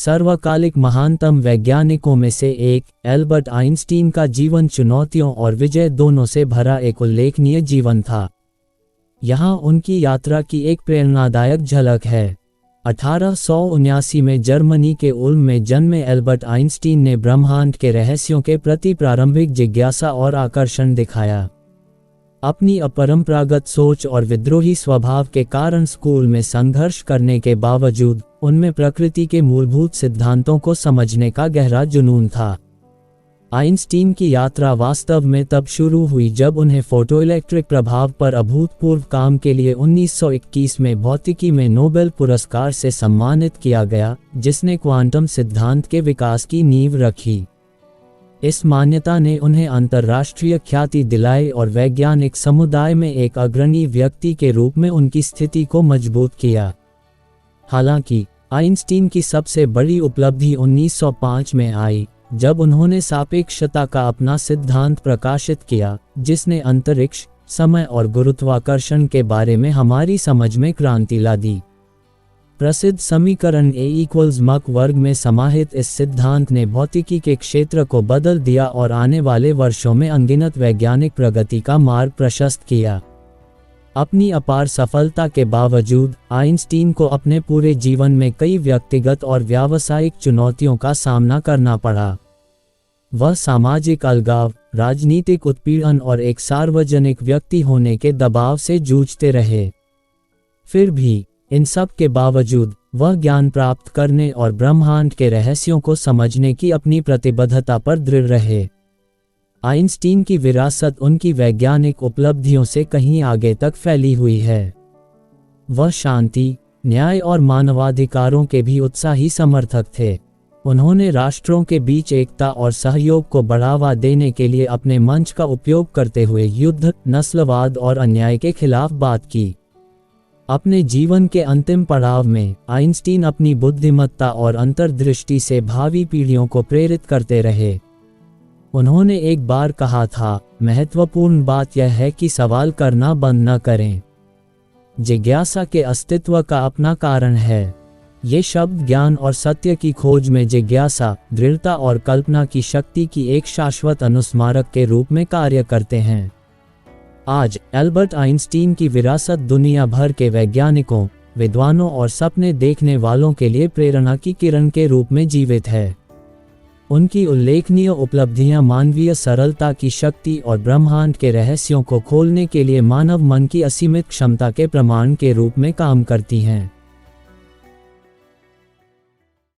सर्वकालिक महानतम वैज्ञानिकों में से एक, एल्बर्ट आइंस्टीन का जीवन चुनौतियों और विजय दोनों से भरा एक उल्लेखनीय जीवन था। यहाँ उनकी यात्रा की एक प्रेरणादायक झलक है। 1879 में जर्मनी के उल्म में जन्मे एल्बर्ट आइंस्टीन ने ब्रह्मांड के रहस्यों के प्रति प्रारंभिक जिज्ञासा और आकर्षण दिखाया। अपनी अपरंपरागत सोच और विद्रोही स्वभाव के कारण स्कूल में संघर्ष करने के बावजूद उनमें प्रकृति के मूलभूत सिद्धांतों को समझने का गहरा जुनून था। आइंस्टीन की यात्रा वास्तव में तब शुरू हुई जब उन्हें फोटोइलेक्ट्रिक प्रभाव पर अभूतपूर्व काम के लिए 1921 में भौतिकी में नोबेल पुरस्कार से सम्मानित किया गया, जिसने क्वांटम सिद्धांत के विकास की नींव रखी। इस मान्यता ने उन्हें अंतर्राष्ट्रीय ख्याति दिलाई और वैज्ञानिक समुदाय में एक अग्रणी व्यक्ति के रूप में उनकी स्थिति को मजबूत किया। हालांकि आइंस्टीन की सबसे बड़ी उपलब्धि 1905 में आई, जब उन्होंने सापेक्षता का अपना सिद्धांत प्रकाशित किया, जिसने अंतरिक्ष, समय और गुरुत्वाकर्षण के बारे में हमारी समझ में क्रांति ला दी। प्रसिद्ध समीकरण A=mc वर्ग में समाहित इस सिद्धांत ने भौतिकी के क्षेत्र को बदल दिया और आने वाले वर्षों में अनगिनत वैज्ञानिक प्रगति का मार्ग प्रशस्त किया। अपनी अपार सफलता के बावजूद आइंस्टीन को अपने पूरे जीवन में कई व्यक्तिगत और व्यावसायिक चुनौतियों का सामना करना पड़ा। वह सामाजिक अलगाव, राजनीतिक उत्पीड़न और एक सार्वजनिक व्यक्ति होने के दबाव से जूझते रहे। फिर भी इन सब के बावजूद वह ज्ञान प्राप्त करने और ब्रह्मांड के रहस्यों को समझने की अपनी प्रतिबद्धता पर दृढ़ रहे। आइंस्टीन की विरासत उनकी वैज्ञानिक उपलब्धियों से कहीं आगे तक फैली हुई है। वह शांति, न्याय और मानवाधिकारों के भी उत्साही समर्थक थे। उन्होंने राष्ट्रों के बीच एकता और सहयोग को बढ़ावा देने के लिए अपने मंच का उपयोग करते हुए युद्ध, नस्लवाद और अन्याय के खिलाफ बात की। अपने जीवन के अंतिम पड़ाव में आइंस्टीन अपनी बुद्धिमत्ता और अंतर्दृष्टि से भावी पीढ़ियों को प्रेरित करते रहे। उन्होंने एक बार कहा था, महत्वपूर्ण बात यह है कि सवाल करना बंद न करें। जिज्ञासा के अस्तित्व का अपना कारण है। ये शब्द ज्ञान और सत्य की खोज में जिज्ञासा, दृढ़ता और कल्पना की शक्ति की एक शाश्वत अनुस्मारक के रूप में कार्य करते हैं। आज एल्बर्ट आइंस्टीन की विरासत दुनिया भर के वैज्ञानिकों, विद्वानों और सपने देखने वालों के लिए प्रेरणा की किरण के रूप में जीवित है। उनकी उल्लेखनीय उपलब्धियां मानवीय सरलता की शक्ति और ब्रह्मांड के रहस्यों को खोलने के लिए मानव मन की असीमित क्षमता के प्रमाण के रूप में काम करती हैं।